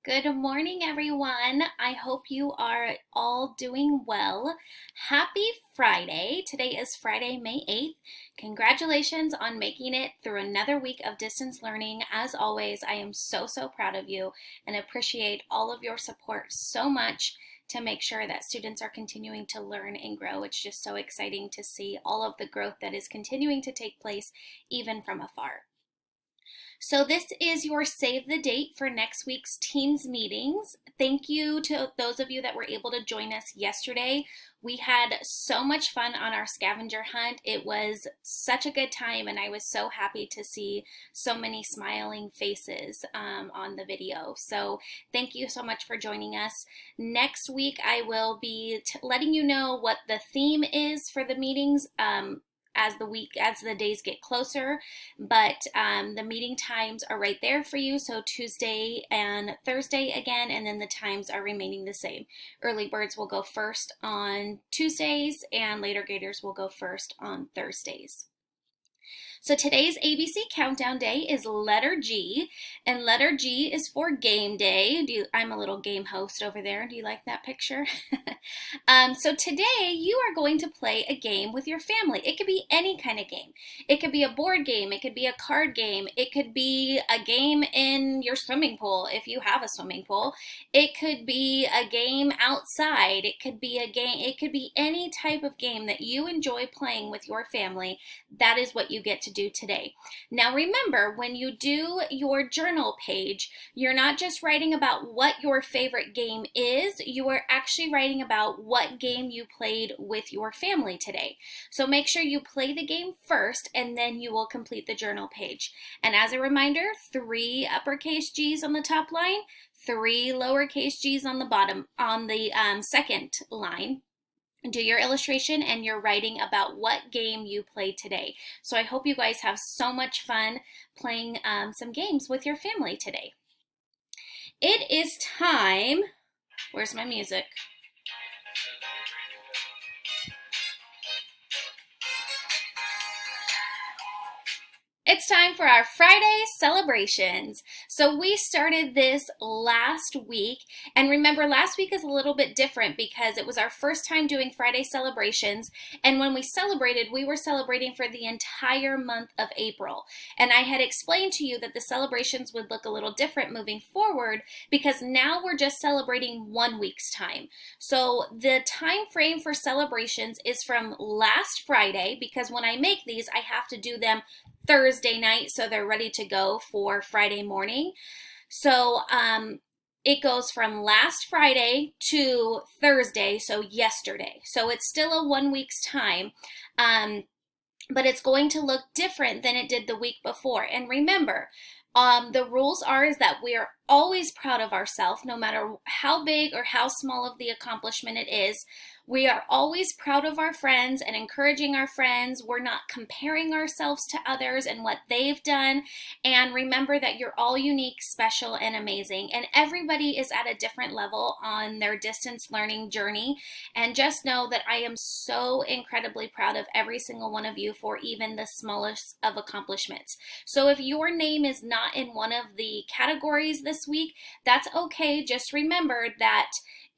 Good morning, everyone. I hope you are all doing well. Happy Friday. Today is Friday, May 8th. Congratulations on making it through another week of distance learning. As always, I am so proud of you and appreciate all of your support so much to make sure that students are continuing to learn and grow. It's just so exciting to see all of the growth that is continuing to take place even from afar. So this is your save the date for next week's Teams meetings. Thank you to those of you that were able to join us yesterday. We had so much fun on our scavenger hunt. It was such a good time, and I was so happy to see so many smiling faces on the video. So thank you so much for joining us. Next week, I will be letting you know what the theme is for the meetings. As the days get closer, but the meeting times are right there for you. So Tuesday and Thursday again, and then the times are remaining the same. Early birds will go first on Tuesdays, and later graders will go first on Thursdays. So today's ABC countdown day is letter G, and letter G is for game day. I'm a little game host over there. Do you like that picture? So today you are going to play a game with your family. It could be any kind of game. It could be a board game. It could be a card game. It could be a game in your swimming pool if you have a swimming pool. It could be a game outside. It could be a game. It could be any type of game that you enjoy playing with your family. That is what you get to do today. Now remember, when you do your journal page, you're not just writing about what your favorite game is, you are actually writing about what game you played with your family today. So make sure you play the game first, and then you will complete the journal page. And as a reminder, 3 uppercase G's on the top line, 3 lowercase g's on the bottom, on the second line. Do your illustration, and you're writing about what game you played today. So I hope you guys have so much fun playing some games with your family today. It is time. Where's my music? It's time for our Friday celebrations. So we started this last week, and remember, last week is a little bit different because it was our first time doing Friday celebrations, and when we celebrated, we were celebrating for the entire month of April. And I had explained to you that the celebrations would look a little different moving forward because now we're just celebrating 1 week's time. So the time frame for celebrations is from last Friday, because when I make these, I have to do them Thursday night so they're ready to go for Friday morning. So it goes from last Friday to Thursday, so yesterday. So it's still a 1 week's time, but it's going to look different than it did the week before. And remember, the rules is that we are always proud of ourselves, no matter how big or how small of the accomplishment it is. We are always proud of our friends and encouraging our friends. We're not comparing ourselves to others and what they've done. And remember that you're all unique, special, and amazing. And everybody is at a different level on their distance learning journey. And just know that I am so incredibly proud of every single one of you for even the smallest of accomplishments. So if your name is not in one of the categories this week, that's okay. Just remember that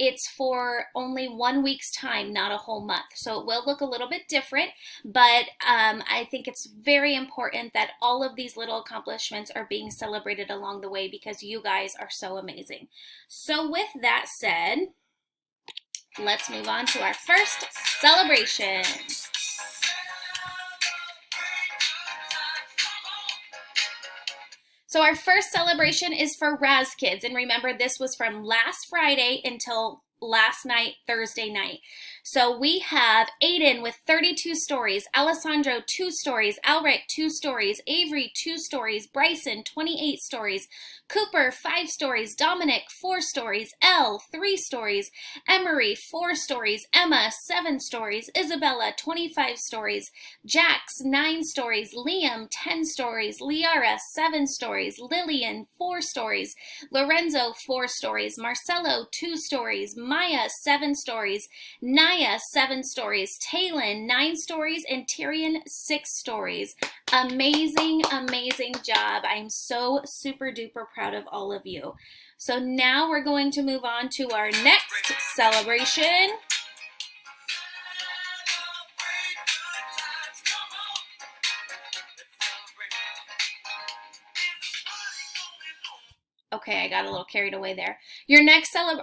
it's for only 1 week's time, not a whole month. So it will look a little bit different, but I think it's very important that all of these little accomplishments are being celebrated along the way because you guys are so amazing. So with that said, let's move on to our first celebration. So our first celebration is for Raz Kids. And remember, this was from last Friday until last night, Thursday night. So we have Aiden with 32 stories, Alessandro 2 stories, Alric 2 stories, Avery 2 stories, Bryson 28 stories, Cooper 5 stories, Dominic 4 stories, Elle 3 stories, Emery 4 stories, Emma 7 stories, Isabella 25 stories, Jax 9 stories, Liam 10 stories, Liara 7 stories, Lillian 4 stories, Lorenzo 4 stories, Marcelo 2 stories, Maya 7 stories, Naya 7 stories, Taylin 9 stories, and Tyrion 6 stories. Amazing, amazing job. I'm so super duper proud of all of you. So now we're going to move on to our next celebration. Okay, I got a little carried away there.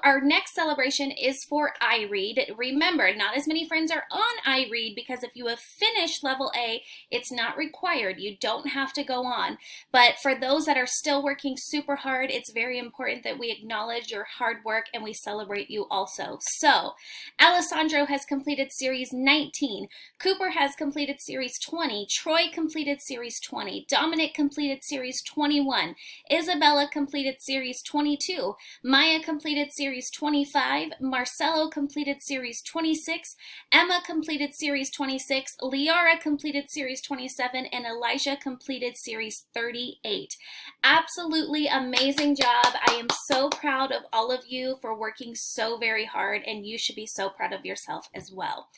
Our next celebration is for iRead. Remember, not as many friends are on iRead because if you have finished level A, it's not required. You don't have to go on. But for those that are still working super hard, it's very important that we acknowledge your hard work and we celebrate you also. So, Alessandro has completed Series 19. Cooper has completed Series 20. Troy completed Series 20. Dominic completed Series 21. Isabella completed Series 22. Maya completed Series 25. Marcelo completed Series 26. Emma completed Series 26. Liara completed Series 27. And Elijah completed Series 38. Absolutely amazing job. I am so proud of all of you for working so very hard, and you should be so proud of yourself as well.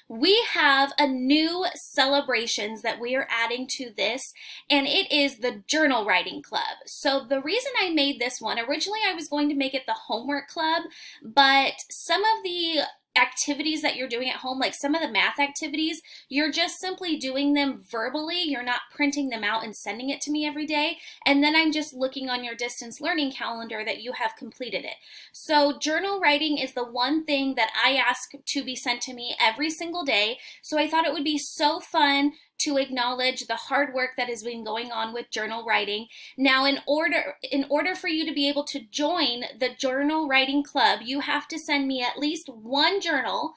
We have a new celebrations that we are adding to this, and it is the journal writing club. So the reason I made this one, originally I was going to make it the homework club, but some of the activities that you're doing at home, like some of the math activities, you're just simply doing them verbally. You're not printing them out and sending it to me every day. And then I'm just looking on your distance learning calendar that you have completed it. So journal writing is the one thing that I ask to be sent to me every single day. So I thought it would be so fun to acknowledge the hard work that has been going on with journal writing. Now, in order for you to be able to join the journal writing club, you have to send me at least one journal.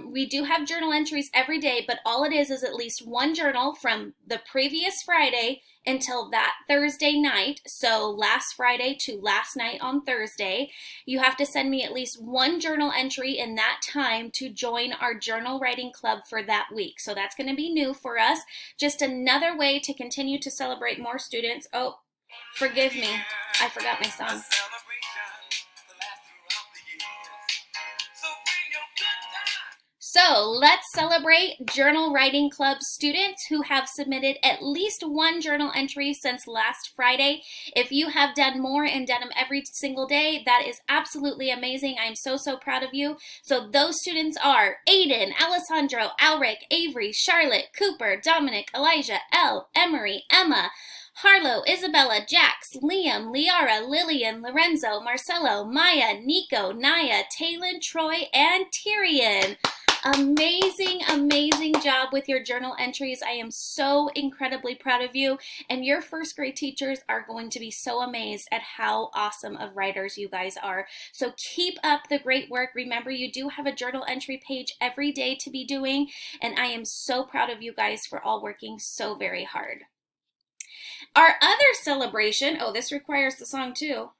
We do have journal entries every day, but all it is at least one journal from the previous Friday until that Thursday night. So last Friday to last night on Thursday. You have to send me at least one journal entry in that time to join our journal writing club for that week. So that's going to be new for us. Just another way to continue to celebrate more students. Oh, forgive me. I forgot my song. So let's celebrate Journal Writing Club students who have submitted at least one journal entry since last Friday. If you have done more and done them every single day, that is absolutely amazing. I'm so proud of you. So those students are Aiden, Alessandro, Alric, Avery, Charlotte, Cooper, Dominic, Elijah, Elle, Emery, Emma, Harlow, Isabella, Jax, Liam, Liara, Lillian, Lorenzo, Marcelo, Maya, Nico, Naya, Talon, Troy, and Tyrion. Amazing, amazing job with your journal entries. I am so incredibly proud of you, and your first grade teachers are going to be so amazed at how awesome of writers you guys are. So keep up the great work. Remember, you do have a journal entry page every day to be doing, and I am so proud of you guys for all working so very hard. Our other celebration, oh, this requires the song too.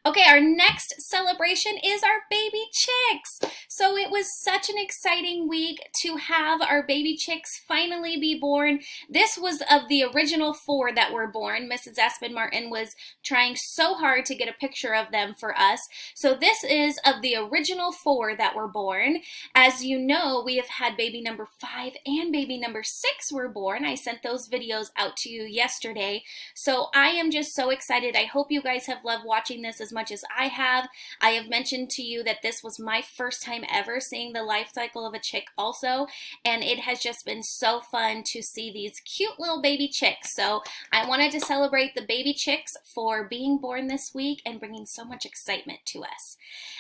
Okay, our next celebration is our baby chicks. So it was such an exciting week to have our baby chicks finally be born. This was of the original 4 that were born. Mrs. Aspen Martin was trying so hard to get a picture of them for us. So this is of the original 4 that were born. As you know, we have had baby number 5 and baby number 6 were born. I sent those videos out to you yesterday. So I am just so excited. I hope you guys have loved watching this as much as I have. I have mentioned to you that this was my first time ever seeing the life cycle of a chick also, and it has just been so fun to see these cute little baby chicks. So I wanted to celebrate the baby chicks for being born this week and bringing so much excitement to us.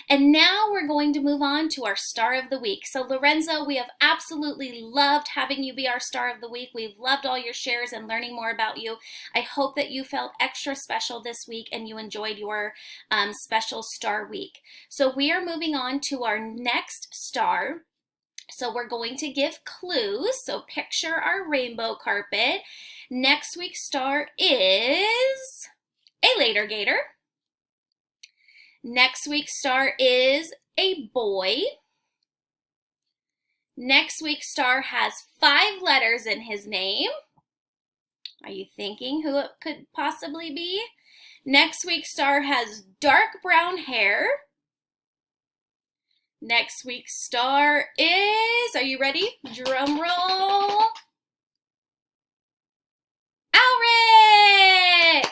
And now we're going to move on to our star of the week. So Lorenzo, we have absolutely loved having you be our star of the week. We've loved all your shares and learning more about you. I hope that you felt extra special this week and you enjoyed your special star week. So we are moving on to our next star. So we're going to give clues. So picture our rainbow carpet. Next week's star is a later gator. Next week's star is a boy. Next week's star has 5 letters in his name. Are you thinking who it could possibly be? Next week's star has dark brown hair. Next week's star is, are you ready? Drum roll. Alric!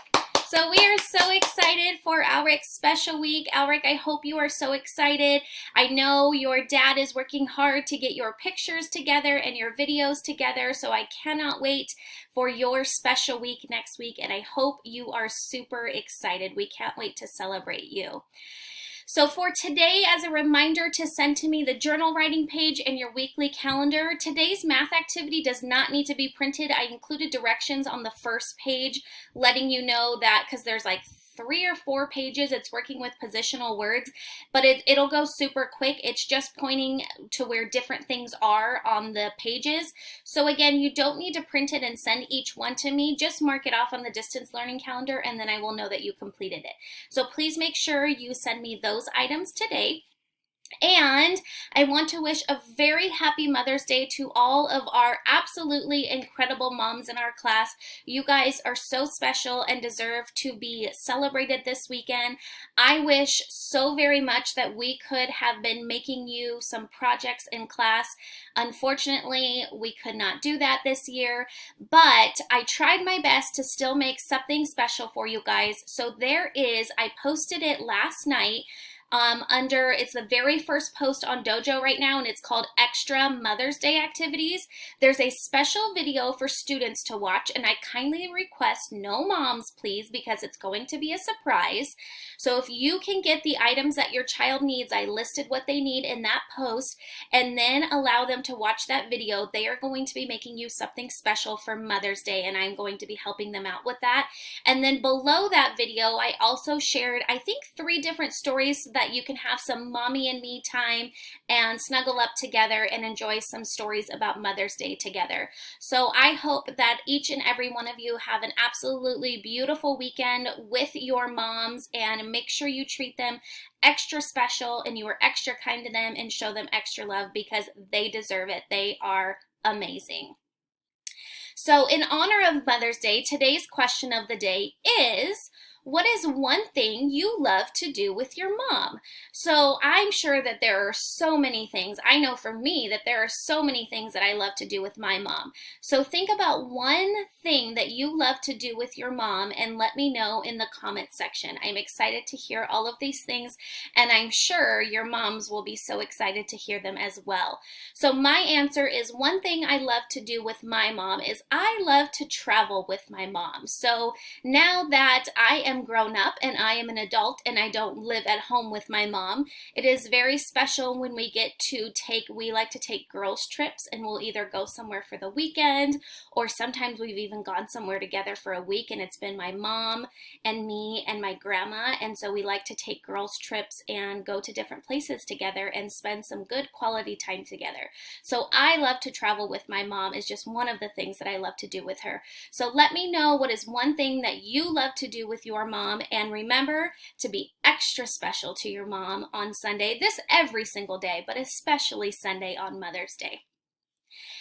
So we are so excited for Alric's special week. Alric, I hope you are so excited. I know your dad is working hard to get your pictures together and your videos together, so I cannot wait for your special week next week, and I hope you are super excited. We can't wait to celebrate you. So for today, as a reminder to send to me the journal writing page and your weekly calendar, today's math activity does not need to be printed. I included directions on the first page letting you know that, because there's like 3 or 4 pages, it's working with positional words, but it'll go super quick. It's just pointing to where different things are on the pages. So again, you don't need to print it and send each one to me. Just mark it off on the distance learning calendar, and then I will know that you completed it. So please make sure you send me those items today. And I want to wish a very happy Mother's Day to all of our absolutely incredible moms in our class. You guys are so special and deserve to be celebrated this weekend. I wish so very much that we could have been making you some projects in class. Unfortunately, we could not do that this year, but I tried my best to still make something special for you guys. So there is, I posted it last night, it's the very first post on Dojo right now, and it's called Extra Mother's Day Activities. There's a special video for students to watch, and I kindly request no moms, please, because it's going to be a surprise. So if you can get the items that your child needs, I listed what they need in that post, and then allow them to watch that video, they are going to be making you something special for Mother's Day, and I'm going to be helping them out with that. And then below that video, I also shared, I think, 3 different stories that you can have some mommy and me time and snuggle up together and enjoy some stories about Mother's Day together. So I hope that each and every one of you have an absolutely beautiful weekend with your moms, and make sure you treat them extra special and you are extra kind to them and show them extra love, because they deserve it. They are amazing. So in honor of Mother's Day, today's question of the day is, what is one thing you love to do with your mom? So I'm sure that there are so many things. I know for me that there are so many things that I love to do with my mom. So think about one thing that you love to do with your mom and let me know in the comment section. I'm excited to hear all of these things, and I'm sure your moms will be so excited to hear them as well. So my answer is, one thing I love to do with my mom is I love to travel with my mom. So now that I am grown up and I am an adult and I don't live at home with my mom, it is very special when we get to we like to take girls trips, and we'll either go somewhere for the weekend, or sometimes we've even gone somewhere together for a week, and it's been my mom and me and my grandma. And so we like to take girls trips and go to different places together and spend some good quality time together. So I love to travel with my mom. Is just one of the things that I love to do with her. So let me know what is one thing that you love to do with your mom, and remember to be extra special to your mom on Sunday. This every single day, but especially Sunday on Mother's Day.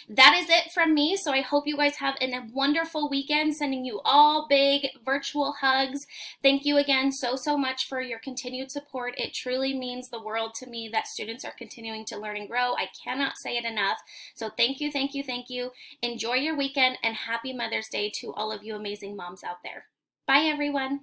That is it from me. So I hope you guys have a wonderful weekend. Sending you all big virtual hugs. Thank you again so much for your continued support. It truly means the world to me that students are continuing to learn and grow. I cannot say it enough. So thank you, thank you, thank you. Enjoy your weekend, and happy Mother's Day to all of you amazing moms out there. Bye, everyone.